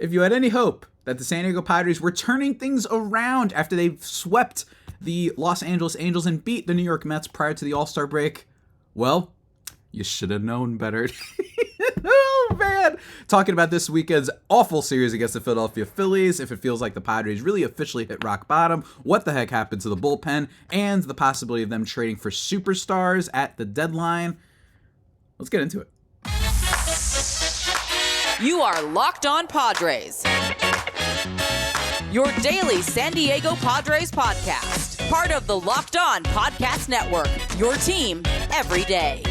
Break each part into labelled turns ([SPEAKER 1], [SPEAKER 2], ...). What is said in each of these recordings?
[SPEAKER 1] if you had any hope that the San Diego Padres were turning things around after they swept the Los Angeles Angels and beat the New York Mets prior to the All-Star break, well, you should have known better. Oh, man. Talking about this weekend's awful series against the Philadelphia Phillies, if it feels like the Padres really officially hit rock bottom, what the heck happened to the bullpen, and the possibility of them trading for superstars at the deadline. Let's get into it.
[SPEAKER 2] You are Locked On Padres, your daily San Diego Padres podcast. Part of the Locked On Podcast Network, your team every day.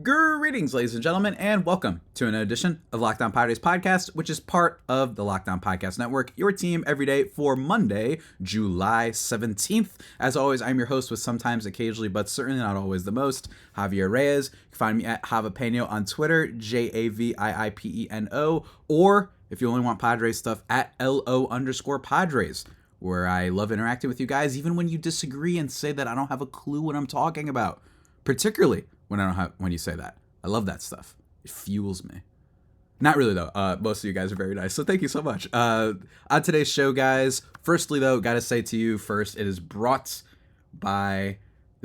[SPEAKER 1] Greetings, ladies and gentlemen, and welcome to another edition of Locked On Padres podcast, which is part of the Locked On Podcast Network, your team every day for Monday, July 17th. As always, I'm your host with sometimes, occasionally, but certainly not always the most, Javier Reyes. You can find me at Javipeno on Twitter, JAVIIPENO, or if you only want Padres stuff, at LO_Padres, where I love interacting with you guys, even when you disagree and say that I don't have a clue what I'm talking about, particularly when you say that. I love that stuff. It fuels me. Not really, though. Most of you guys are very nice, so thank you so much. On today's show, guys, firstly, though, gotta say to you first, this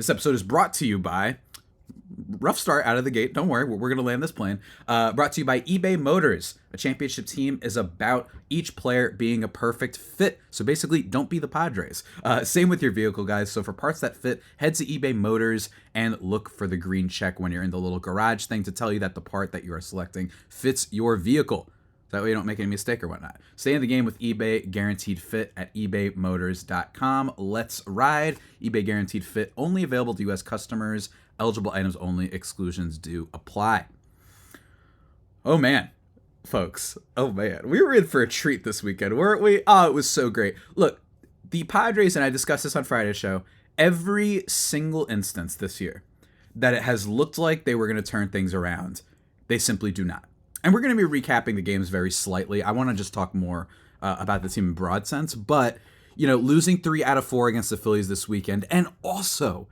[SPEAKER 1] episode is brought to you by, rough start out of the gate, don't worry, we're gonna land this plane, brought to you by eBay Motors. A championship team is about each player being a perfect fit, so basically, don't be the Padres. Same with your vehicle, guys, so for parts that fit, head to eBay Motors and look for the green check when you're in the little garage thing to tell you that the part that you are selecting fits your vehicle. That way you don't make any mistake or whatnot. Stay in the game with eBay Guaranteed Fit at ebaymotors.com. Let's ride. eBay Guaranteed Fit, only available to U.S. customers. Eligible items only. Exclusions do apply. Oh, man. Folks. Oh, man. We were in for a treat this weekend, weren't we? Oh, it was so great. Look, the Padres, and I discussed this on Friday's show, every single instance this year that it has looked like they were going to turn things around, they simply do not. And we're going to be recapping the games very slightly. I want to just talk more about the team in broad sense. But, you know, losing 3 out of 4 against the Phillies this weekend. And also,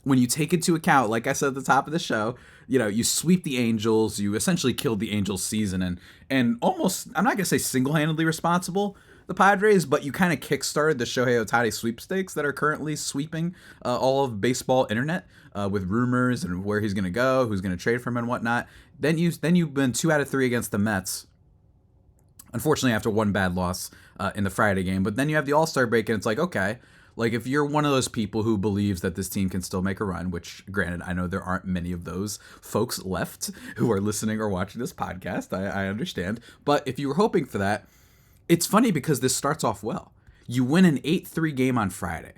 [SPEAKER 1] when you take into account, like I said at the top of the show, you know, you sweep the Angels. You essentially killed the Angels season. And almost, I'm not going to say single-handedly responsible, the Padres, but you kind of kickstarted the Shohei Ohtani sweepstakes that are currently sweeping all of baseball internet with rumors and where he's going to go, who's going to trade for him and whatnot. Then you've been 2 out of 3 against the Mets, unfortunately after one bad loss in the Friday game. But then you have the All-Star break, and it's like, okay, like if you're one of those people who believes that this team can still make a run, which granted, I know there aren't many of those folks left who are listening or watching this podcast, I understand. But if you were hoping for that, it's funny because this starts off well. You win an 8-3 game on Friday.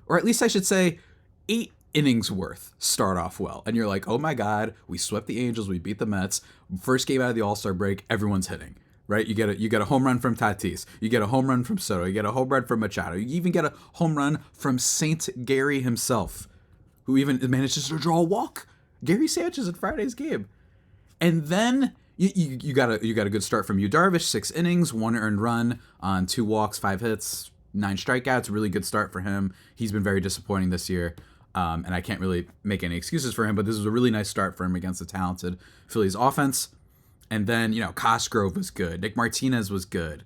[SPEAKER 1] Or at least I should say 8 innings worth start off well. And you're like, oh my God, we swept the Angels, we beat the Mets. First game out of the All-Star break, everyone's hitting. Right? You get a home run from Tatis. You get a home run from Soto. You get a home run from Machado. You even get a home run from Saint Gary himself, who even manages to draw a walk. Gary Sanchez in Friday's game. And then you got a good start from Yu Darvish, 6 innings, 1 earned run on 2 walks, 5 hits, 9 strikeouts. Really good start for him. He's been very disappointing this year, and I can't really make any excuses for him, but this was a really nice start for him against the talented Phillies offense. And then, you know, Cosgrove was good. Nick Martinez was good.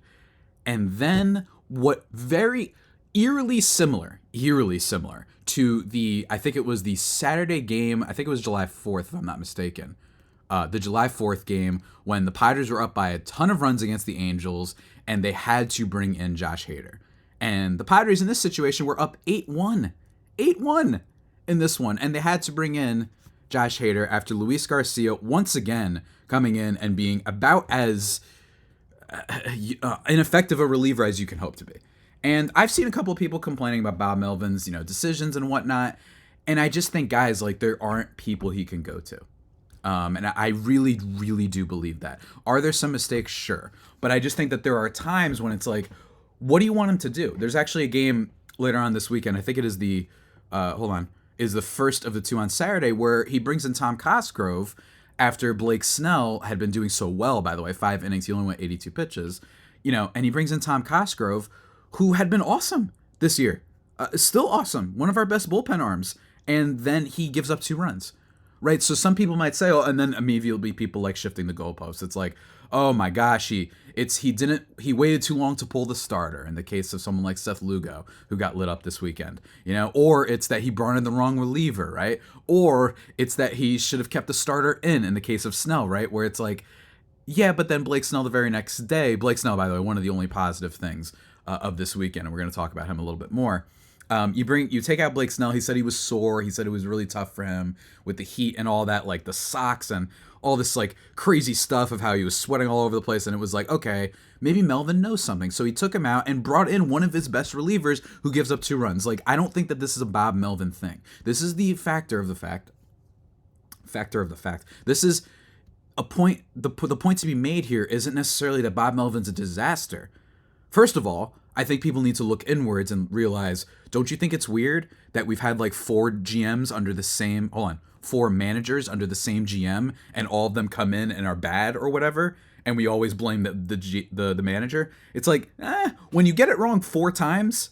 [SPEAKER 1] And then what very eerily similar to I think it was the Saturday game, I think it was July 4th, if I'm not mistaken. The July 4th game when the Padres were up by a ton of runs against the Angels and they had to bring in Josh Hader. And the Padres in this situation were up 8-1 in this one. And they had to bring in Josh Hader after Luis Garcia once again coming in and being about as ineffective a reliever as you can hope to be. And I've seen a couple of people complaining about Bob Melvin's, you know, decisions and whatnot. And I just think, guys, like there aren't people he can go to. And I really, really do believe that. Are there some mistakes? Sure. But I just think that there are times when it's like, what do you want him to do? There's actually a game later on this weekend. I think it is the first of the 2 on Saturday where he brings in Tom Cosgrove after Blake Snell had been doing so well, by the way, 5 innings, he only went 82 pitches, you know, and he brings in Tom Cosgrove, who had been awesome this year Still awesome. One of our best bullpen arms. And then he gives up 2 runs. Right? So some people might say, oh, and then immediately people like shifting the goalposts. It's like, oh my gosh, he waited too long to pull the starter in the case of someone like Seth Lugo, who got lit up this weekend. Or it's that he brought in the wrong reliever, right? Or it's that he should have kept the starter in the case of Snell, right? Where it's like, yeah, but then Blake Snell the very next day. Blake Snell, by the way, one of the only positive things of this weekend, and we're going to talk about him a little bit more. You take out Blake Snell. He said he was sore. He said it was really tough for him with the heat and all that, like the socks and all this like crazy stuff of how he was sweating all over the place. And it was like, okay, maybe Melvin knows something. So he took him out and brought in one of his best relievers who gives up 2 runs. Like, I don't think that this is a Bob Melvin thing. This is the factor of the fact. This is a point. The point to be made here isn't necessarily that Bob Melvin's a disaster. First of all, I think people need to look inwards and realize, don't you think it's weird that we've had like 4 GMs under the same, 4 managers under the same GM, and all of them come in and are bad or whatever, and we always blame the manager? It's like, when you get it wrong 4 times,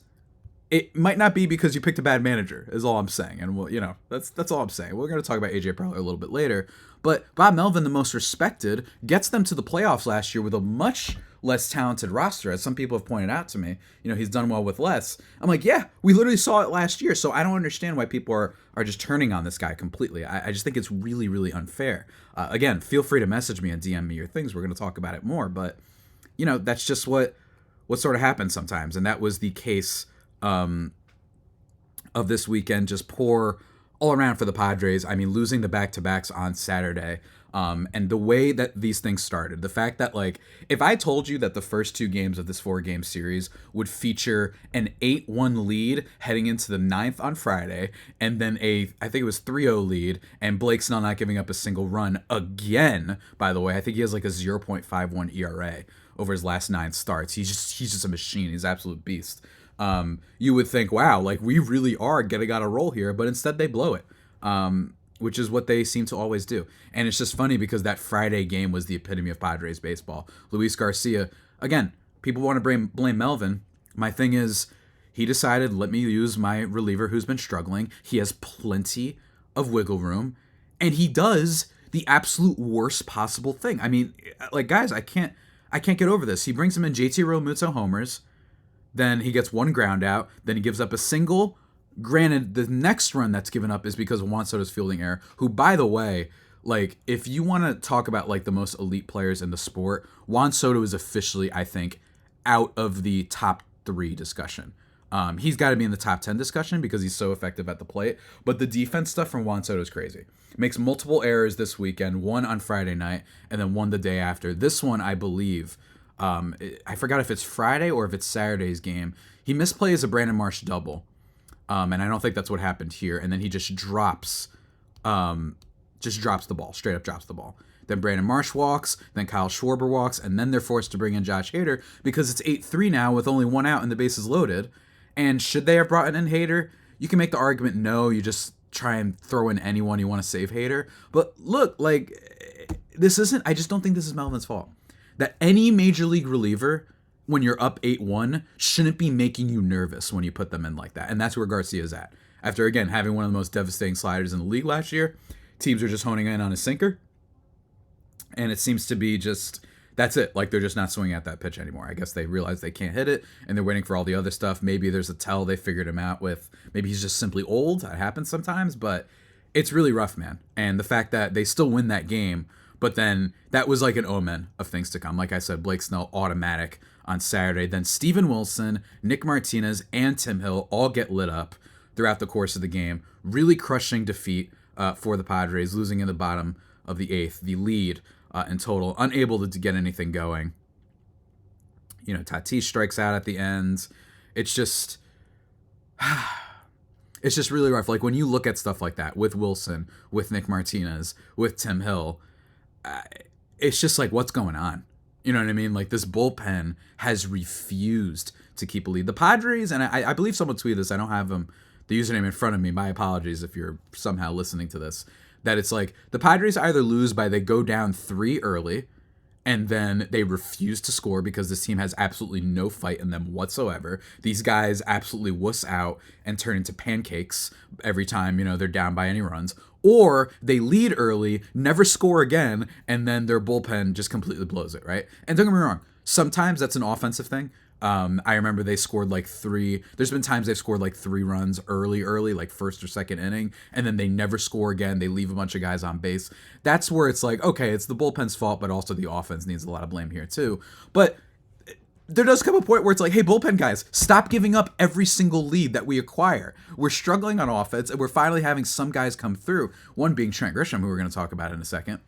[SPEAKER 1] it might not be because you picked a bad manager, is all I'm saying. And that's all I'm saying. We're going to talk about AJ Preller a little bit later. But Bob Melvin, the most respected, gets them to the playoffs last year with a much less talented roster, as some people have pointed out to me. He's done well with less. I'm like, yeah, we literally saw it last year. So I don't understand why people are just turning on this guy completely. I just think it's really, really unfair. Again, feel free to message me and DM me your things. We're going to talk about it more. But, that's just what sort of happens sometimes. And that was the case of this weekend. Just poor all around for the Padres. I mean, losing the back-to-backs on Saturday. And the way that these things started, the fact that, like, if I told you that the first 2 games of this 4-game series would feature an 8-1 lead heading into the 9th on Friday, and then I think it was 3-0 lead, and Blake Snell not giving up a single run again, by the way. I think he has like a 0.51 ERA over his last 9 starts. He's just a machine. He's an absolute beast. You would think, wow, like, we really are getting on a roll here, but instead they blow it. Which is what they seem to always do. And it's just funny because that Friday game was the epitome of Padres baseball. Luis Garcia, again, people want to blame Melvin. My thing is, he decided, let me use my reliever who's been struggling. He has plenty of wiggle room, and he does the absolute worst possible thing. I mean, like, guys, I can't get over this. He brings him in JT Realmuto homers, then he gets 1 ground out, then he gives up a single. Granted, the next run that's given up is because of Juan Soto's fielding error, who, by the way, like, if you want to talk about, like, the most elite players in the sport, Juan Soto is officially, I think, out of the top 3 discussion. He's got to be in the top 10 discussion because he's so effective at the plate. But the defense stuff from Juan Soto is crazy. Makes multiple errors this weekend, 1 on Friday night, and then 1 the day after. This one, I believe, I forgot if it's Friday or if it's Saturday's game. He misplays a Brandon Marsh double. And I don't think that's what happened here. And then he just drops the ball, straight up drops the ball. Then Brandon Marsh walks, then Kyle Schwarber walks, and then they're forced to bring in Josh Hader because it's 8-3 now with only 1 out and the bases loaded. And should they have brought in Hader? You can make the argument, no, you just try and throw in anyone you want to save Hader. But look, like, I just don't think this is Melvin's fault. That any major league reliever, when you're up 8-1, shouldn't be making you nervous when you put them in like that. And that's where Garcia's at. After, again, having one of the most devastating sliders in the league last year, teams are just honing in on his sinker. And it seems to be just, that's it. Like, they're just not swinging at that pitch anymore. I guess they realize they can't hit it, and they're waiting for all the other stuff. Maybe there's a tell they figured him out with. Maybe he's just simply old. That happens sometimes, but it's really rough, man. And the fact that they still win that game, but then that was like an omen of things to come. Like I said, Blake Snell, automatic on Saturday. Then Steven Wilson, Nick Martinez, and Tim Hill all get lit up throughout the course of the game. Really crushing defeat for the Padres, losing in the bottom of the 8th, the lead in total, unable to get anything going. Tatis strikes out at the end. It's just really rough. Like, when you look at stuff like that with Wilson, with Nick Martinez, with Tim Hill, it's just like, what's going on? You know what I mean? Like, this bullpen has refused to keep a lead. The Padres, and I believe someone tweeted this, I don't have the username in front of me, my apologies if you're somehow listening to this, that it's like, the Padres either lose by they go down 3 early, and then they refuse to score because this team has absolutely no fight in them whatsoever. These guys absolutely wuss out and turn into pancakes every time, they're down by any runs. Or they lead early, never score again, and then their bullpen just completely blows it, right? And don't get me wrong, sometimes that's an offensive thing. I remember they scored like 3. There's been times they've scored like 3 runs early, like first or second inning, and then they never score again. They leave a bunch of guys on base. That's where it's like, okay, it's the bullpen's fault, but also the offense needs a lot of blame here too. But there does come a point where it's like, hey, bullpen guys, stop giving up every single lead that we acquire. We're struggling on offense, and we're finally having some guys come through. One being Trent Grisham, who we're going to talk about in a second.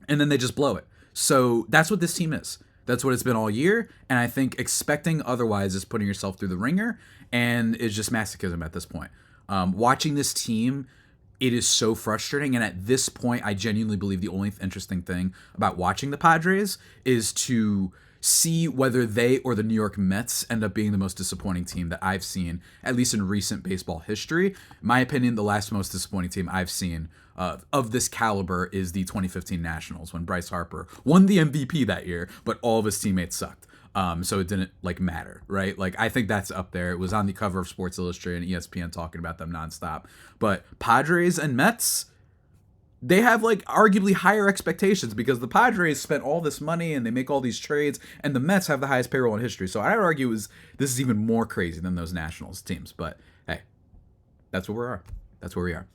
[SPEAKER 1] And then they just blow it. So that's what this team is. That's what it's been all year, and I think expecting otherwise is putting yourself through the ringer, and is just masochism at this point. Watching this team, it is so frustrating, and at this point, I genuinely believe the only interesting thing about watching the Padres is to see whether they or the New York Mets end up being the most disappointing team that I've seen, at least in recent baseball history. In my opinion, the last most disappointing team I've seen of this caliber is the 2015 Nationals, when Bryce Harper won the MVP that year, but all of his teammates sucked. So it didn't matter, right? I think that's up there. It was on the cover of Sports Illustrated and ESPN talking about them nonstop. But Padres and Mets, they have arguably higher expectations because the Padres spent all this money and they make all these trades, and the Mets have the highest payroll in history. So I'd argue this is even more crazy than those Nationals teams. But hey, that's where we are. That's where we are.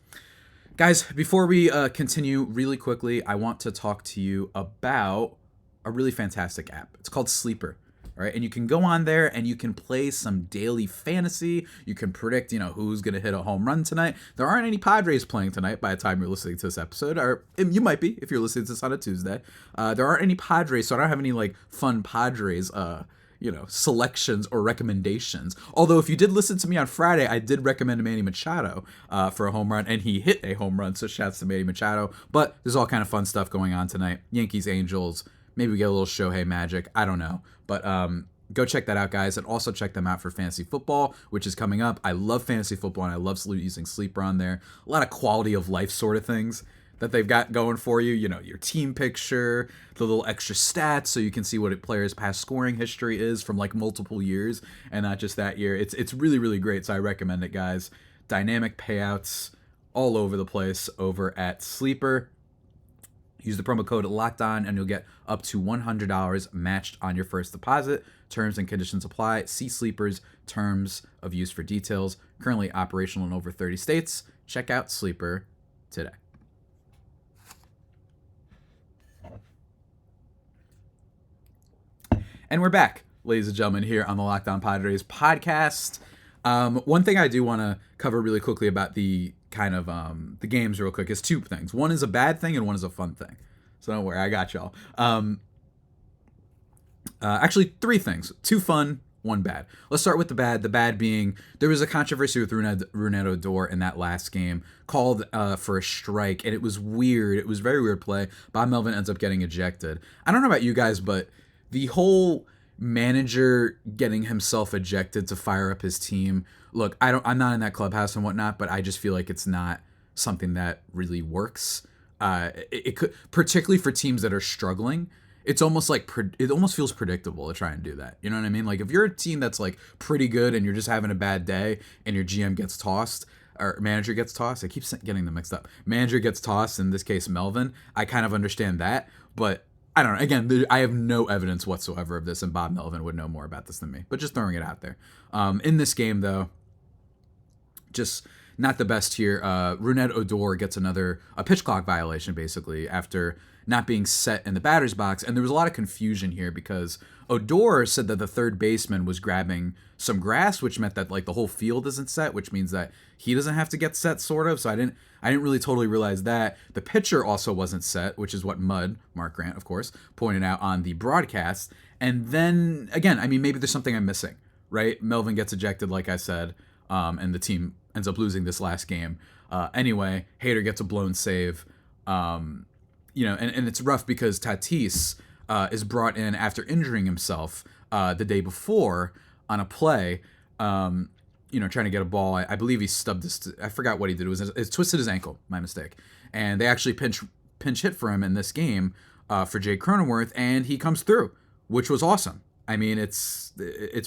[SPEAKER 1] Guys, before we continue really quickly, I want to talk to you about a really fantastic app. It's called Sleeper. All right, and you can go on there and you can play some daily fantasy. You can predict, who's going to hit a home run tonight. There aren't any Padres playing tonight by the time you're listening to this episode, or you might be if you're listening to this on a Tuesday. There aren't any Padres, so I don't have any fun Padres selections or recommendations. Although if you did listen to me on Friday, I did recommend Manny Machado for a home run, and he hit a home run, so shouts to Manny Machado. But there's all kind of fun stuff going on tonight. Yankees, Angels, maybe we get a little Shohei magic. I don't know. But go check that out, guys, and also check them out for fantasy football, which is coming up. I love fantasy football, and I love using Sleeper on there. A lot of quality of life sort of things that they've got going for you. Your team picture, the little extra stats so you can see what a player's past scoring history is from multiple years and not just that year. It's really, really great, so I recommend it, guys. Dynamic payouts all over the place over at Sleeper. Use the promo code LOCKEDON and you'll get up to $100 matched on your first deposit. Terms and conditions apply. See Sleeper's terms of use for details. Currently operational in over 30 states. Check out Sleeper today. And we're back, ladies and gentlemen, here on the Locked On Padres podcast. One thing I do want to cover really quickly about the kind of the games real quick is 2 things. One is a bad thing and one is a fun thing. So don't worry, I got y'all. Actually, 3 things. 2 fun, 1 bad. Let's start with the bad. The bad being there was a controversy with Rougned Odor in that last game, called for a strike, and it was weird. It was very weird play. Bob Melvin ends up getting ejected. I don't know about you guys, but the whole manager getting himself ejected to fire up his team. Look, I'm not in that clubhouse and whatnot, but I just feel like it's not something that really works. It could, particularly for teams that are struggling. It's almost it almost feels predictable to try and do that. You know what I mean? If you're a team that's pretty good and you're just having a bad day and your GM gets tossed, or manager gets tossed. I keep getting them mixed up. Manager gets tossed, in this case Melvin. I kind of understand that, but I don't know. Again, I have no evidence whatsoever of this, and Bob Melvin would know more about this than me, but just throwing it out there. In this game, though, just not the best here. Rougned Odor gets a pitch clock violation, basically, after not being set in the batter's box, and there was a lot of confusion here because Odor said that the third baseman was grabbing some grass, which meant that the whole field isn't set, which means that he doesn't have to get set, sort of. So I didn't really totally realize that. The pitcher also wasn't set, which is what Mark Grant, of course, pointed out on the broadcast. And then again, maybe there's something I'm missing, right? Melvin gets ejected, like I said, and the team ends up losing this last game. Anyway, Hader gets a blown save. And it's rough because Tatis is brought in after injuring himself the day before on a play, trying to get a ball. I believe he stubbed his, I forgot what he did. It twisted his ankle, my mistake. And they actually pinch hit for him in this game for Jay Cronenworth, and he comes through, which was awesome. I mean, it's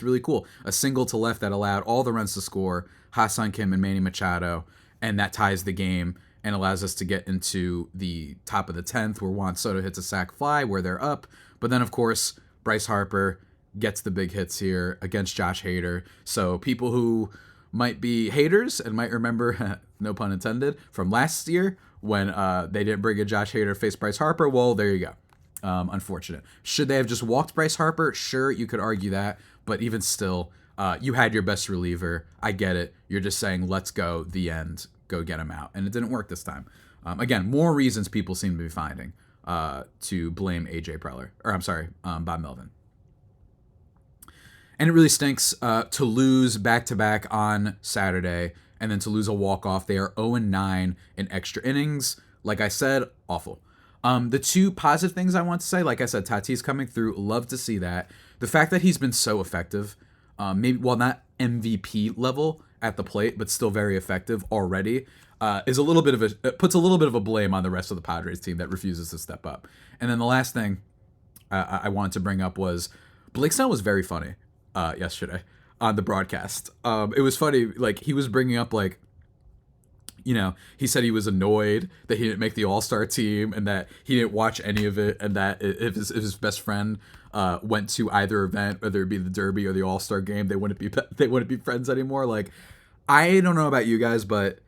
[SPEAKER 1] really cool. A single to left that allowed all the runs to score, Ha-Seong Kim and Manny Machado, and that ties the game and allows us to get into the top of the 10th where Juan Soto hits a sac fly where they're up. But then, of course, Bryce Harper gets the big hits here against Josh Hader. So people who might be haters and might remember, no pun intended, from last year when they didn't bring in Josh Hader face Bryce Harper, well, there you go. Unfortunate. Should they have just walked Bryce Harper? Sure, you could argue that, but even still, you had your best reliever. I get it. You're just saying, let's go, the end, go get him out. And it didn't work this time. Again, more reasons people seem to be finding to blame AJ Preller, or I'm sorry, Bob Melvin. And it really stinks to lose back-to-back on Saturday and then to lose a walk-off. They are 0-9 in extra innings. Like I said, awful. The two positive things I want to say, like I said, Tatis coming through, love to see that. The fact that he's been so effective, maybe, well, not MVP level at the plate, but still very effective already, is a little bit of puts a little bit of a blame on the rest of the Padres team that refuses to step up. And then the last thing I wanted to bring up was Blake Snell was very funny yesterday on the broadcast. It was funny, like he was bringing up like, you know, he said he was annoyed that he didn't make the All-Star team and that he didn't watch any of it, and that if his best friend went to either event, whether it be the Derby or the All-Star game, they wouldn't be friends anymore. Like, I don't know about you guys, but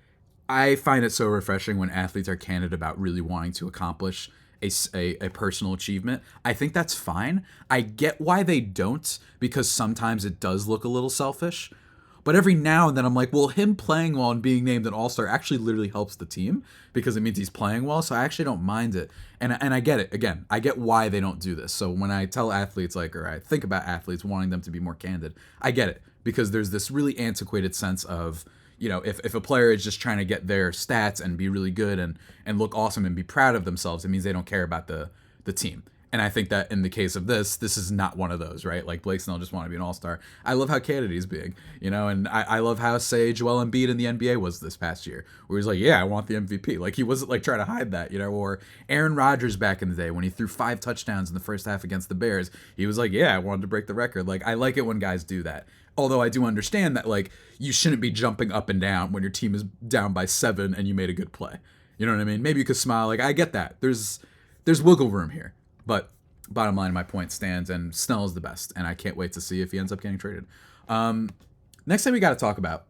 [SPEAKER 1] I find it so refreshing when athletes are candid about really wanting to accomplish a personal achievement. I think that's fine. I get why they don't, because sometimes it does look a little selfish. But every now and then I'm like, well, him playing well and being named an all-star actually literally helps the team because it means he's playing well. So I actually don't mind it. And I get it. Again, I get why they don't do this. So when I tell athletes, like, or I think about athletes wanting them to be more candid, I get it. Because there's this really antiquated sense of, you know, if a player is just trying to get their stats and be really good and look awesome and be proud of themselves, it means they don't care about the team. And I think that in the case of this is not one of those, right? Like Blake Snell just wanted to be an all-star. I love how candid he's being, you know, and I love how, say, Joel Embiid in the NBA was this past year, where he's like, yeah, I want the MVP. Like, he wasn't like trying to hide that, you know, or Aaron Rodgers back in the day when he threw 5 touchdowns in the first half against the Bears, he was like, yeah, I wanted to break the record. Like, I like it when guys do that. Although I do understand that, like, you shouldn't be jumping up and down when your team is down by 7 and you made a good play. You know what I mean? Maybe you could smile. Like, I get that. There's wiggle room here. But bottom line, my point stands, and Snell is the best, and I can't wait to see if he ends up getting traded. Next thing we got to talk about,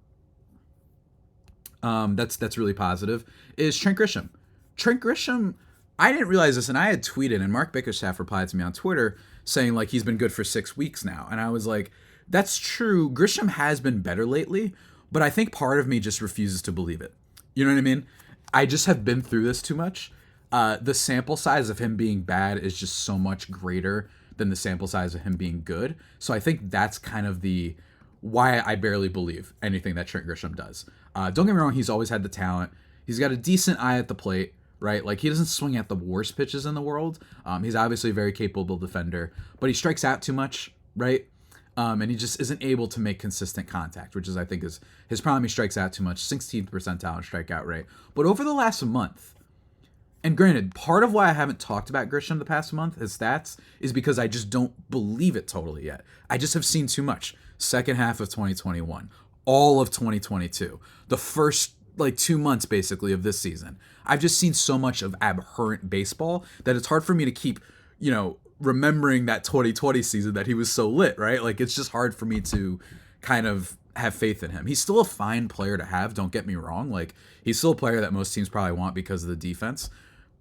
[SPEAKER 1] that's really positive, is Trent Grisham. Trent Grisham, I didn't realize this, and I had tweeted, and Mark Bickerstaff replied to me on Twitter saying, like, he's been good for 6 weeks now. And I was like, that's true. Grisham has been better lately, but I think part of me just refuses to believe it. You know what I mean? I just have been through this too much. The sample size of him being bad is just so much greater than the sample size of him being good. So I think that's kind of the why I barely believe anything that Trent Grisham does. Don't get me wrong, he's always had the talent. He's got a decent eye at the plate, right? Like, he doesn't swing at the worst pitches in the world. He's obviously a very capable defender, but he strikes out too much, right? And he just isn't able to make consistent contact, which is, I think, is his problem. He strikes out too much, 16th percentile in strikeout rate. But over the last month, and granted, part of why I haven't talked about Grisham the past month, his stats, is because I just don't believe it totally yet. I just have seen too much. Second half of 2021, all of 2022, the first, 2 months, basically, of this season. I've just seen so much of abhorrent baseball that it's hard for me to keep, remembering that 2020 season that he was so lit, right? Like, it's just hard for me to kind of have faith in him. He's still a fine player to have, don't get me wrong. Like, he's still a player that most teams probably want because of the defense.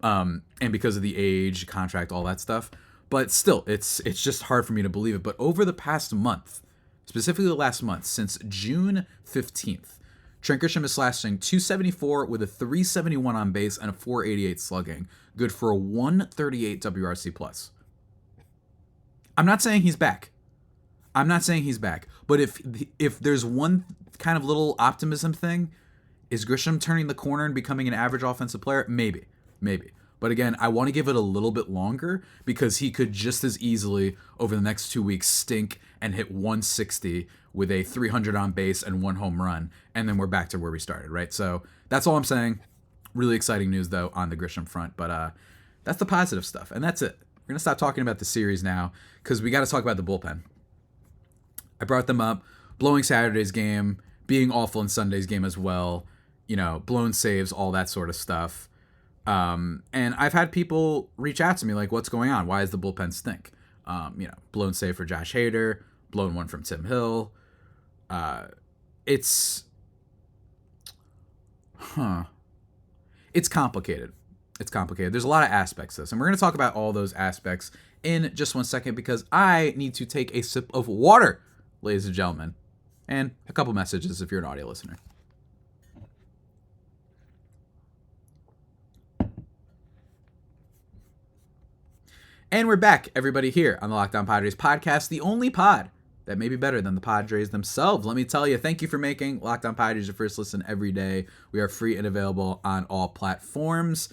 [SPEAKER 1] And because of the age, contract, all that stuff. But still, it's just hard for me to believe it. But over the past month, specifically the last month, since June 15th, Trent Grisham is slashing .274 with a .371 on base and a .488 slugging. Good for a .138 WRC+. I'm not saying he's back. But if there's one kind of little optimism thing, is Grisham turning the corner and becoming an average offensive player? Maybe. But again, I want to give it a little bit longer because he could just as easily over the next 2 weeks stink and hit 160 with a 300 on base and 1 home run, and then we're back to where we started, right? So that's all I'm saying. Really exciting news, though, on the Grisham front. But That's the positive stuff, and that's it. We're going to stop talking about the series now because we got to talk about the bullpen. I brought them up, blowing Saturday's game, being awful in Sunday's game as well, blown saves, all that sort of stuff. And I've had people reach out to me like, what's going on? Why does the bullpen stink? Blown save for Josh Hader, blown one from Tim Hill. It's complicated. It's complicated. There's a lot of aspects to this, and we're going to talk about all those aspects in just 1 second because I need to take a sip of water, ladies and gentlemen, and a couple messages if you're an audio listener. And we're back, everybody, here on the Locked On Padres podcast, the only pod that may be better than the Padres themselves. Let me tell you, thank you for making Locked On Padres your first listen every day. We are free and available on all platforms.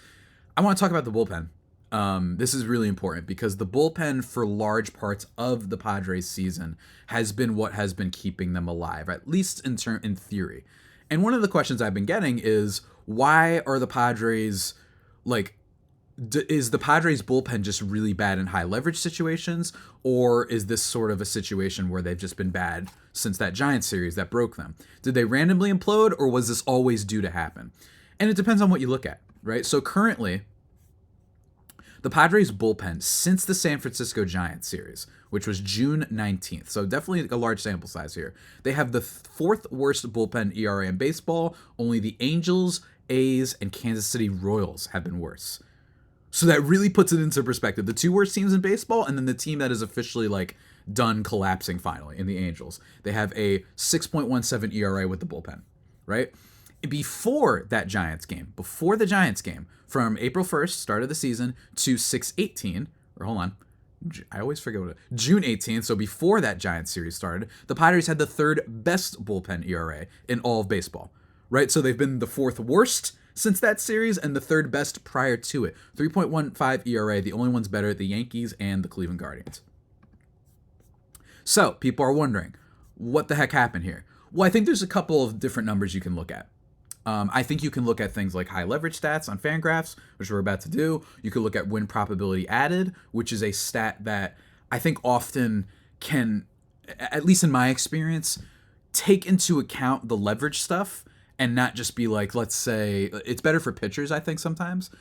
[SPEAKER 1] I want to talk about the bullpen. This is really important because the bullpen for large parts of the Padres season has been what has been keeping them alive, at least in theory. And one of the questions I've been getting is, why are the Padres, is the Padres bullpen just really bad in high leverage situations, or is this sort of a situation where they've just been bad since that Giants series that broke them? Did they randomly implode, or was this always due to happen? And it depends on what you look at, right? So currently, the Padres bullpen since the San Francisco Giants series, which was June 19th, so definitely a large sample size here, they have the fourth worst bullpen ERA in baseball. Only the Angels, A's, and Kansas City Royals have been worse. So that really puts it into perspective. The two worst teams in baseball, and then the team that is officially done collapsing finally in the Angels. They have a 6.17 ERA with the bullpen, right? Before the Giants game, from April 1st, start of the season, to 6/18, or hold on, I always forget June 18th, so before that Giants series started, the Padres had the third best bullpen ERA in all of baseball, right? So they've been the fourth worst since that series and the third best prior to it. 3.15 ERA, the only ones better, the Yankees and the Cleveland Guardians. So people are wondering, what the heck happened here? Well, I think there's a couple of different numbers you can look at. I think you can look at things like high leverage stats on Fangraphs, which we're about to do. You can look at win probability added, which is a stat that I think often can, at least in my experience, take into account the leverage stuff and not just be let's say, it's better for pitchers, I think, sometimes,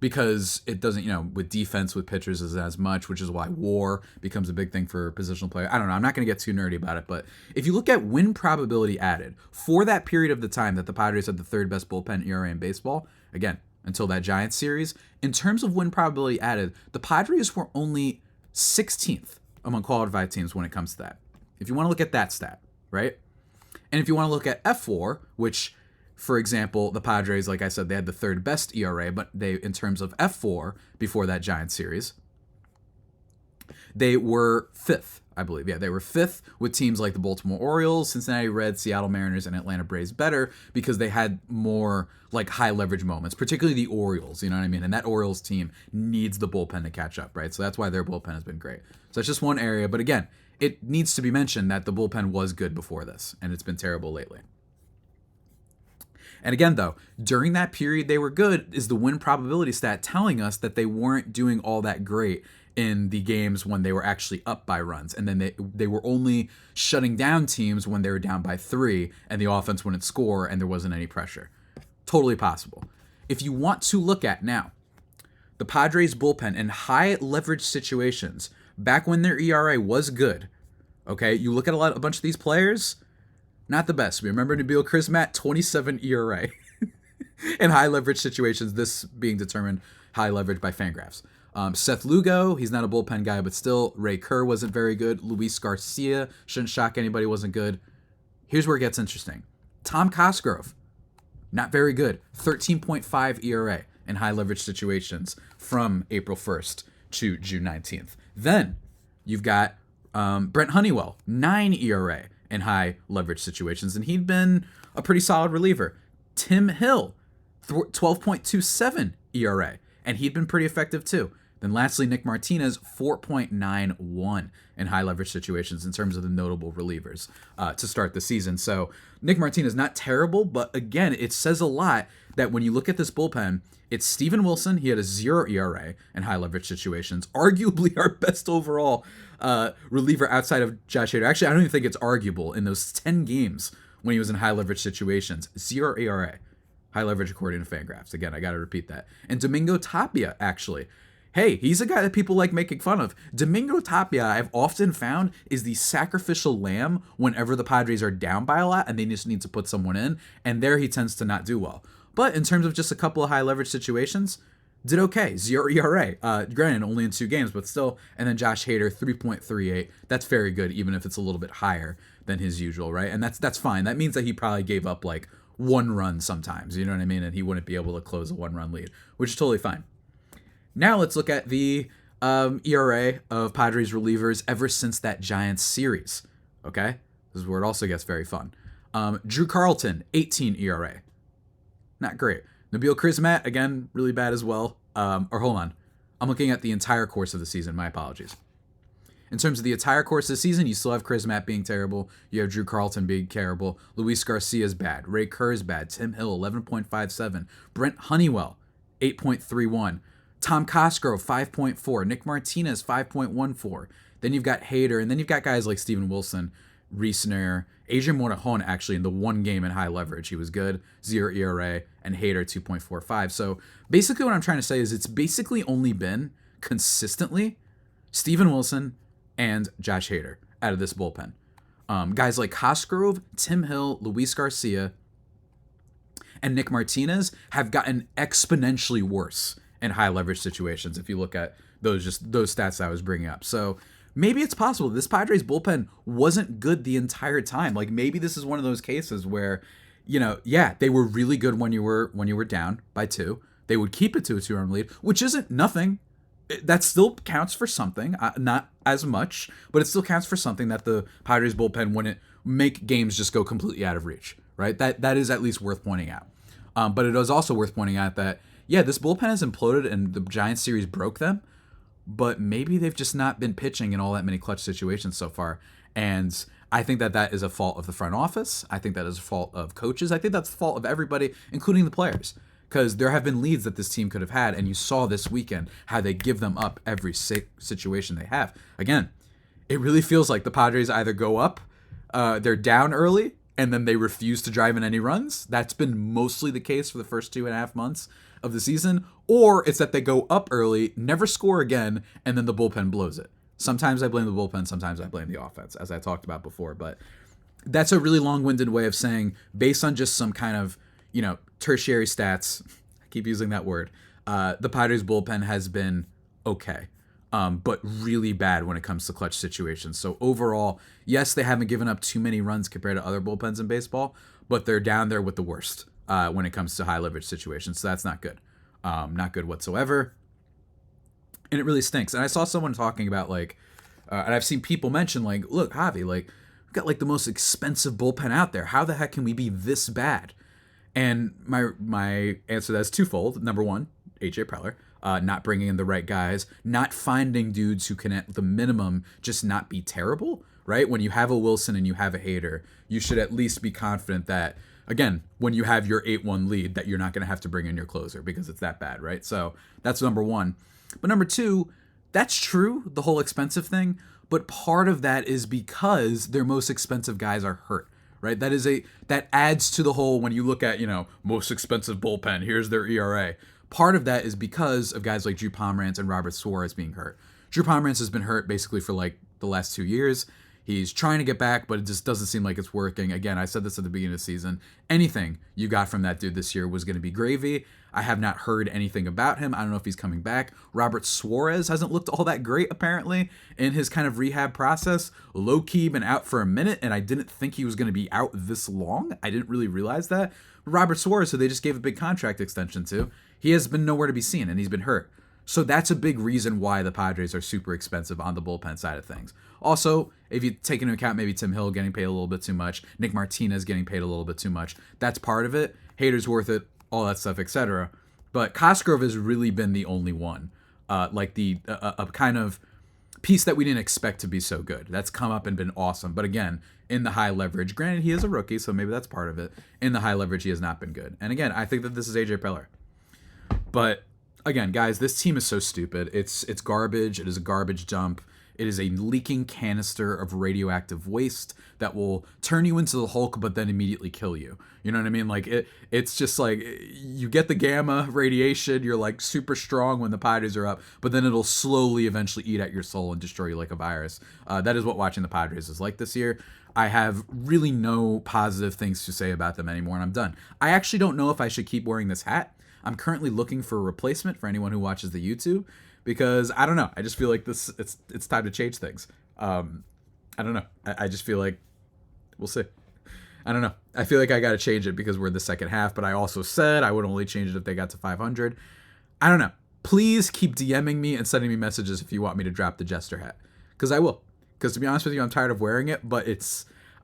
[SPEAKER 1] because it doesn't, with defense with pitchers isn't as much, which is why WAR becomes a big thing for positional play. I don't know. I'm not going to get too nerdy about it, but if you look at win probability added for that period of the time that the Padres had the third best bullpen ERA in baseball, again, until that Giants series, in terms of win probability added, the Padres were only 16th among qualified teams when it comes to that. If you want to look at that stat, right? And if you want to look at F4, which, for example, the Padres, like I said, they had the third best ERA, but they, in terms of F4 before that Giants series, they were fifth, I believe. Yeah, they were fifth with teams like the Baltimore Orioles, Cincinnati Reds, Seattle Mariners, and Atlanta Braves better because they had more high leverage moments, particularly the Orioles, you know what I mean? And that Orioles team needs the bullpen to catch up, right? So that's why their bullpen has been great. So that's just one area. But again, it needs to be mentioned that the bullpen was good before this, and it's been terrible lately. And again, though, during that period they were good is the win probability stat telling us that they weren't doing all that great in the games when they were actually up by runs. And then they were only shutting down teams when they were down by 3 and the offense wouldn't score and there wasn't any pressure. Totally possible. If you want to look at now, the Padres bullpen in high leverage situations, back when their ERA was good, okay, you look at a bunch of these players, not the best. We remember Nabil Crismatt, 27 ERA. In high leverage situations, this being determined high leverage by Fangraphs. Seth Lugo, he's not a bullpen guy, but still, Ray Kerr wasn't very good. Luis Garcia, shouldn't shock anybody, wasn't good. Here's where it gets interesting. Tom Cosgrove, not very good. 13.5 ERA in high leverage situations from April 1st to June 19th. Then you've got Brent Honeywell, 9 ERA in high leverage situations, and he'd been a pretty solid reliever. Tim Hill, 12.27 ERA, and he'd been pretty effective too. Then lastly, Nick Martinez, 4.91 in high leverage situations in terms of the notable relievers to start the season. So Nick Martinez, not terrible, but again, it says a lot that when you look at this bullpen, it's Steven Wilson. He had a 0 ERA in high leverage situations, arguably our best overall reliever outside of Josh Hader. Actually, I don't even think it's arguable in those 10 games when he was in high leverage situations. 0 ERA, high leverage according to Fangraphs. Again, I got to repeat that. And Domingo Tapia, actually. Hey, he's a guy that people like making fun of. Domingo Tapia, I've often found, is the sacrificial lamb whenever the Padres are down by a lot and they just need to put someone in. And there he tends to not do well. But in terms of just a couple of high leverage situations, did okay. 0 ERA. Granted, only in 2 games, but still. And then Josh Hader, 3.38. That's very good, even if it's a little bit higher than his usual, right? And that's fine. That means that he probably gave up like 1 run sometimes, you know what I mean? And he wouldn't be able to close a 1-run lead, which is totally fine. Now let's look at the ERA of Padres relievers ever since that Giants series. Okay? This is where it also gets very fun. Drew Carlton, 18 ERA. Not great. Nabil Crismatt, again, really bad as well. Or hold on. I'm looking at the entire course of the season. My apologies. In terms of the entire course of the season, you still have Crismatt being terrible. You have Drew Carlton being terrible. Luis Garcia's bad. Ray Kerr's bad. Tim Hill, 11.57. Brent Honeywell, 8.31. Tom Cosgrove, 5.4. Nick Martinez, 5.14. Then you've got Hader, and then you've got guys like Steven Wilson, Reisner, Adrian Morejon, actually, in the 1 game in high leverage. He was good, 0 ERA, and Hader, 2.45. So basically what I'm trying to say is it's basically only been consistently Steven Wilson and Josh Hader out of this bullpen. Guys like Cosgrove, Tim Hill, Luis Garcia, and Nick Martinez have gotten exponentially worse in high leverage situations if you look at those stats I was bringing up. So maybe it's possible this Padres bullpen wasn't good the entire time. Like maybe this is one of those cases where, you know, yeah, they were really good when you were down by 2. They would keep it to a 2-run lead, which isn't nothing. That still counts for something, not as much, but it still counts for something that the Padres bullpen wouldn't make games just go completely out of reach, right? That is at least worth pointing out. But it is also worth pointing out that, yeah, this bullpen has imploded and the Giants series broke them, but maybe they've just not been pitching in all that many clutch situations so far. And I think that is a fault of the front office. I think that is a fault of coaches. I think that's the fault of everybody, including the players, because there have been leads that this team could have had, and you saw this weekend how they give them up every situation they have. Again, it really feels like the Padres either go up, they're down early, and then they refuse to drive in any runs. That's been mostly the case for the first 2.5 months of the season, or it's that they go up early, never score again, and then the bullpen blows it. Sometimes I blame the bullpen, sometimes I blame the offense, as I talked about before, but that's a really long-winded way of saying, based on just some kind of, you know, tertiary stats, I keep using that word, the Padres bullpen has been okay, but really bad when it comes to clutch situations. So overall, yes, they haven't given up too many runs compared to other bullpens in baseball, but they're down there with the worst when it comes to high leverage situations. So that's not good. Not good whatsoever. And it really stinks. And I saw someone talking about like, and I've seen people mention like, look, Javi, like we've got like the most expensive bullpen out there. How the heck can we be this bad? And my answer to that is twofold. Number one, AJ Preller, not bringing in the right guys, not finding dudes who can at the minimum just not be terrible, right? When you have a Wilson and you have a Hader, you should at least be confident that, again, when you have your 8-1 lead, that you're not going to have to bring in your closer because it's that bad, right? So that's number one. But number two, that's true, the whole expensive thing, but part of that is because their most expensive guys are hurt, right? That adds to the whole, when you look at, you know, most expensive bullpen, here's their ERA. Part of that is because of guys like Drew Pomeranz and Robert Suarez being hurt. Drew Pomeranz has been hurt basically for like the last 2 years. He's trying to get back, but it just doesn't seem like it's working. Again, I said this at the beginning of the season. Anything you got from that dude this year was going to be gravy. I have not heard anything about him. I don't know if he's coming back. Robert Suarez hasn't looked all that great, apparently, in his kind of rehab process. Low-key been out for a minute, and I didn't think he was going to be out this long. I didn't really realize that. Robert Suarez, who they just gave a big contract extension to, he has been nowhere to be seen, and he's been hurt. So that's a big reason why the Padres are super expensive on the bullpen side of things. Also, if you take into account maybe Tim Hill getting paid a little bit too much, Nick Martinez getting paid a little bit too much, that's part of it. Hader's worth it, all that stuff, etc. But Cosgrove has really been the only one like a kind of piece that we didn't expect to be so good. That's come up and been awesome. But again, in the high leverage, granted he is a rookie, so maybe that's part of it. In the high leverage, he has not been good. And again, I think that this is AJ Preller. But again, guys, this team is so stupid. It's garbage. It is a garbage dump. It is a leaking canister of radioactive waste that will turn you into the Hulk, but then immediately kill you. You know what I mean? Like it's just like you get the gamma radiation. You're like super strong when the Padres are up, but then it'll slowly eventually eat at your soul and destroy you like a virus. That is what watching the Padres is like this year. I have really no positive things to say about them anymore, and I'm done. I actually don't know if I should keep wearing this hat. I'm currently looking for a replacement for anyone who watches the YouTube, because I don't know. I just feel like it's time to change things. I don't know. I just feel like we'll see. I don't know. I feel like I got to change it because we're in the second half, but I also said I would only change it if they got to 500. I don't know. Please keep DMing me and sending me messages if you want me to drop the Jester hat, because I will. Because to be honest with you, I'm tired of wearing it, but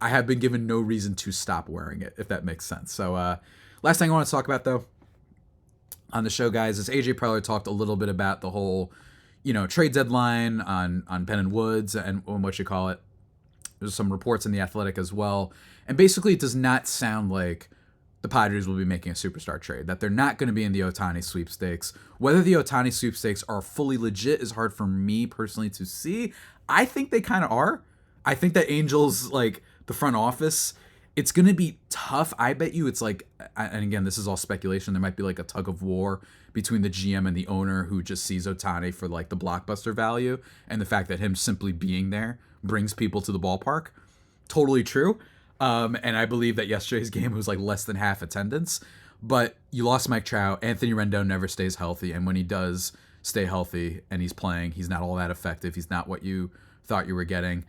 [SPEAKER 1] I have been given no reason to stop wearing it, if that makes sense. So last thing I want to talk about, though, on the show, guys, is AJ Preller talked a little bit about the whole, trade deadline on Ben and Woods and what you call it. There's some reports in The Athletic as well. And basically, it does not sound like the Padres will be making a superstar trade, that they're not going to be in the Ohtani sweepstakes. Whether the Ohtani sweepstakes are fully legit is hard for me personally to see. I think they kind of are. I think that Angels, like the front office, it's going to be tough. I bet you it's like, and again, this is all speculation, there might be like a tug of war between the GM and the owner who just sees Ohtani for like the blockbuster value and the fact that him simply being there brings people to the ballpark. Totally true. And I believe that yesterday's game was like less than half attendance. But you lost Mike Trout. Anthony Rendon never stays healthy. And when he does stay healthy and he's playing, he's not all that effective. He's not what you thought you were getting.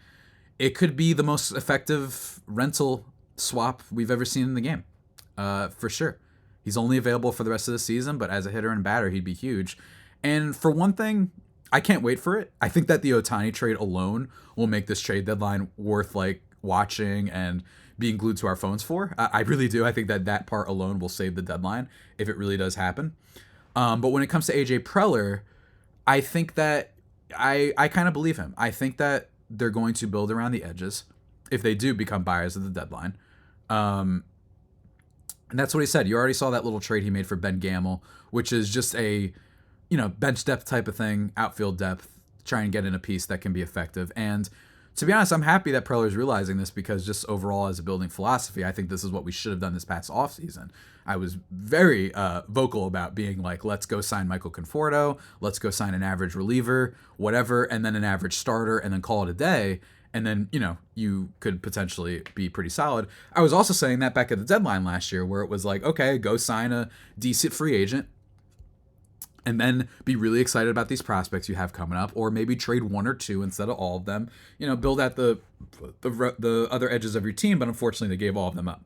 [SPEAKER 1] It could be the most effective rental swap we've ever seen in the game, for sure. He's only available for the rest of the season, but as a hitter and batter, he'd be huge. And for one thing, I can't wait for it. I think that the Ohtani trade alone will make this trade deadline worth like watching and being glued to our phones for. I really do. I think that part alone will save the deadline if it really does happen. But when it comes to AJ Preller, I think that I kind of believe him. I think that they're going to build around the edges if they do become buyers of the deadline. And that's what he said. You already saw that little trade he made for Ben Gamel, which is just a, bench depth type of thing, outfield depth, try and get in a piece that can be effective. And to be honest, I'm happy that Preller's realizing this, because just overall as a building philosophy, I think this is what we should have done this past offseason. I was very vocal about being like, let's go sign Michael Conforto, let's go sign an average reliever, whatever, and then an average starter, and then call it a day. And then, you could potentially be pretty solid. I was also saying that back at the deadline last year, where it was like, okay, go sign a decent free agent and then be really excited about these prospects you have coming up, or maybe trade one or two instead of all of them, build out the other edges of your team. But unfortunately, they gave all of them up.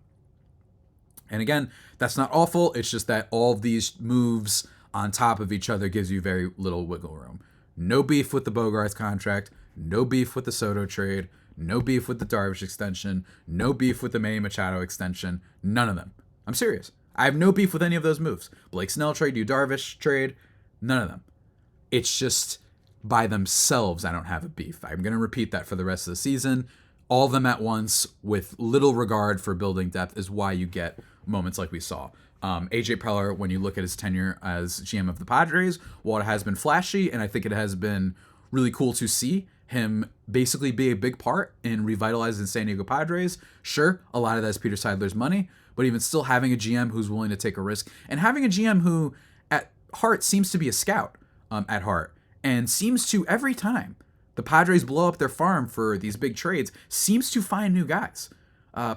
[SPEAKER 1] And again, that's not awful. It's just that all of these moves on top of each other gives you very little wiggle room. No beef with the Bogaerts contract. No beef with the Soto trade. No beef with the Darvish extension. No beef with the Manny Machado extension. None of them. I'm serious. I have no beef with any of those moves. Blake Snell trade, Yu Darvish trade, none of them. It's just by themselves I don't have a beef. I'm going to repeat that for the rest of the season. All of them at once with little regard for building depth is why you get moments like we saw. AJ Preller, when you look at his tenure as GM of the Padres, while it has been flashy, and I think it has been really cool to see him basically be a big part in revitalizing the San Diego Padres. Sure, a lot of that is Peter Seidler's money, but even still having a GM who's willing to take a risk, and having a GM who at heart seems to be a scout at heart, and seems to, every time the Padres blow up their farm for these big trades, seems to find new guys.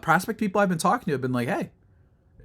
[SPEAKER 1] Prospect people I've been talking to have been like, hey,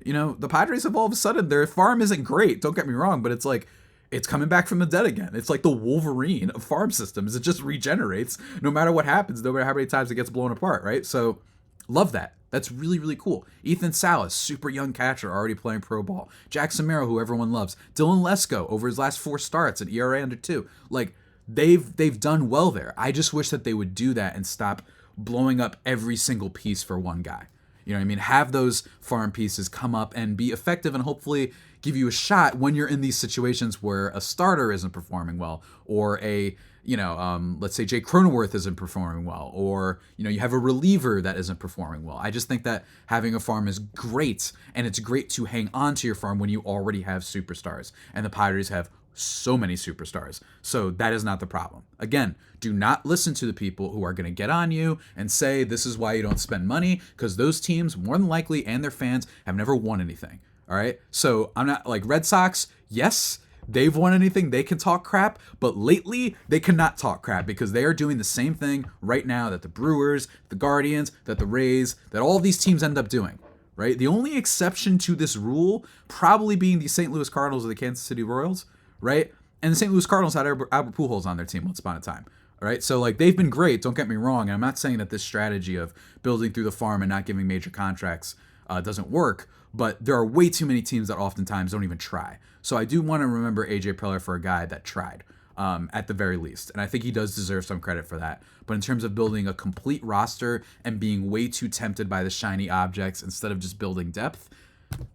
[SPEAKER 1] the Padres have all of a sudden, their farm isn't great, don't get me wrong, but it's like, it's coming back from the dead again. It's like the Wolverine of farm systems. It just regenerates no matter what happens, no matter how many times it gets blown apart, right? So love that. That's really, really cool. Ethan Salas, super young catcher, already playing pro ball. Jack Samaro, who everyone loves. Dylan Lesko, over his last 4 starts at ERA under 2. Like, they've done well there. I just wish that they would do that and stop blowing up every single piece for one guy. You know what I mean? Have those farm pieces come up and be effective and hopefully give you a shot when you're in these situations where a starter isn't performing well, or let's say Jay Cronenworth isn't performing well, or, you have a reliever that isn't performing well. I just think that having a farm is great, and it's great to hang on to your farm when you already have superstars. And the Padres have so many superstars. So that is not the problem. Again, do not listen to the people who are going to get on you and say this is why you don't spend money, because those teams, more than likely, and their fans have never won anything. All right. So I'm not like Red Sox. Yes, they've won anything. They can talk crap, but lately they cannot talk crap because they are doing the same thing right now that the Brewers, the Guardians, that the Rays, that all these teams end up doing. Right. The only exception to this rule probably being the St. Louis Cardinals or the Kansas City Royals. Right. And the St. Louis Cardinals had Albert Pujols on their team once upon a time. All right. So like they've been great. Don't get me wrong. And I'm not saying that this strategy of building through the farm and not giving major contracts doesn't work. But there are way too many teams that oftentimes don't even try. So I do want to remember AJ Preller for a guy that tried, at the very least. And I think he does deserve some credit for that. But in terms of building a complete roster and being way too tempted by the shiny objects instead of just building depth,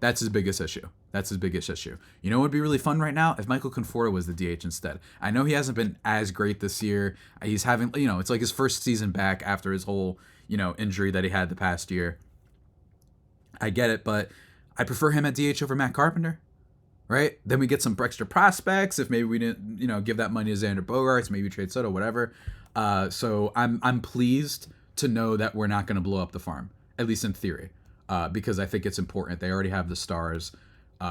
[SPEAKER 1] that's his biggest issue. You know what would be really fun right now? If Michael Conforto was the DH instead. I know he hasn't been as great this year. He's having, it's like his first season back after his whole, injury that he had the past year. I get it, but I prefer him at DH over Matt Carpenter, right? Then we get some extra prospects. If maybe we didn't, give that money to Xander Bogaerts, maybe trade Soto, whatever. So I'm pleased to know that we're not going to blow up the farm, at least in theory, because I think it's important. They already have the stars,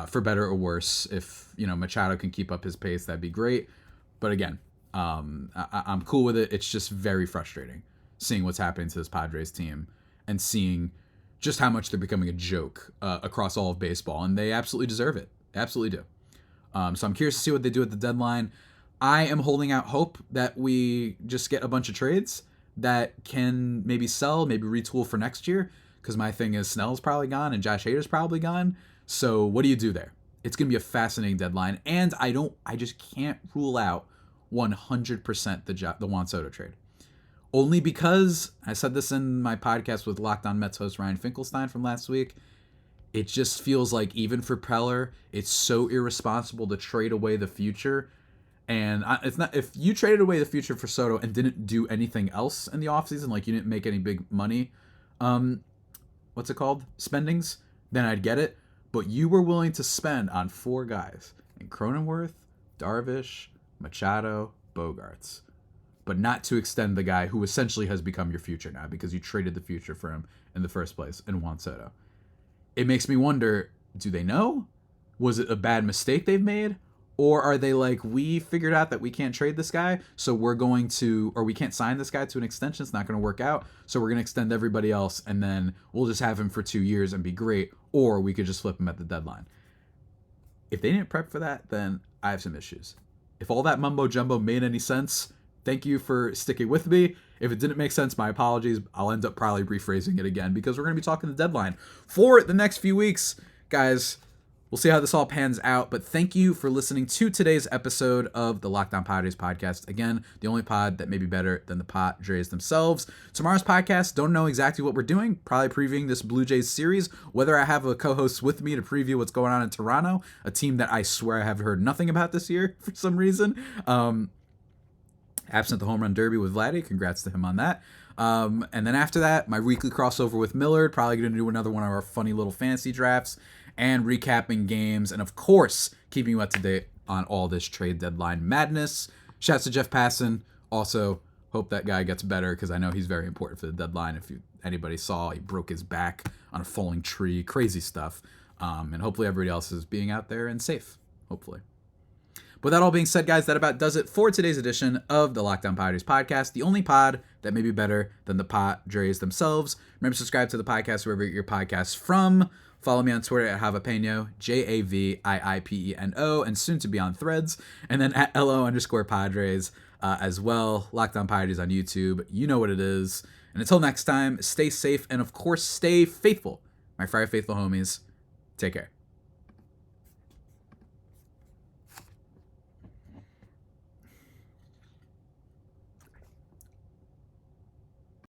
[SPEAKER 1] for better or worse. If Machado can keep up his pace, that'd be great. But again, I'm cool with it. It's just very frustrating seeing what's happening to this Padres team and seeing just how much they're becoming a joke across all of baseball, and they absolutely deserve it. Absolutely do. So I'm curious to see what they do at the deadline. I am holding out hope that we just get a bunch of trades that can maybe sell, maybe retool for next year, because my thing is Snell's probably gone and Josh Hader's probably gone. So what do you do there? It's going to be a fascinating deadline, and I just can't rule out 100% the Juan Soto trade. Only because, I said this in my podcast with Locked On Mets host Ryan Finkelstein from last week, it just feels like even for Preller, it's so irresponsible to trade away the future. And it's not, if you traded away the future for Soto and didn't do anything else in the offseason, like you didn't make any big money, spendings, then I'd get it. But you were willing to spend on 4 guys, in Cronenworth, Darvish, Machado, Bogaerts, but not to extend the guy who essentially has become your future now because you traded the future for him in the first place in Juan Soto. It makes me wonder, do they know? Was it a bad mistake they've made? Or are they like, we figured out that we can't trade this guy, so we're going to, or we can't sign this guy to an extension, it's not going to work out, so we're going to extend everybody else, and then we'll just have him for 2 years and be great, or we could just flip him at the deadline. If they didn't prep for that, then I have some issues. If all that mumbo jumbo made any sense, thank you for sticking with me. If it didn't make sense, my apologies. I'll end up probably rephrasing it again because we're going to be talking the deadline for the next few weeks. Guys, we'll see how this all pans out, but thank you for listening to today's episode of the Locked On Padres podcast. Again, the only pod that may be better than the Padres themselves. Tomorrow's podcast, don't know exactly what we're doing, probably previewing this Blue Jays series, whether I have a co-host with me to preview what's going on in Toronto, a team that I swear I have heard nothing about this year for some reason. Absent the home run derby with Vladdy, congrats to him on that. And then after that, my weekly crossover with Millard, probably going to do another one of our funny little fantasy drafts, and recapping games, and of course, keeping you up to date on all this trade deadline madness. Shouts to Jeff Passan. Also, hope that guy gets better, because I know he's very important for the deadline. If anybody saw, he broke his back on a falling tree. Crazy stuff. And hopefully everybody else is being out there and safe. Hopefully. With that all being said, guys, that about does it for today's edition of the Locked On Padres podcast, the only pod that may be better than the Padres themselves. Remember to subscribe to the podcast wherever you get your podcasts from. Follow me on Twitter at Javipeno, JAVIIPENO, and soon to be on Threads, and then at LO_Padres as well. Locked On Padres on YouTube. You know what it is. And until next time, stay safe and, of course, stay faithful. My Friday Faithful homies, take care.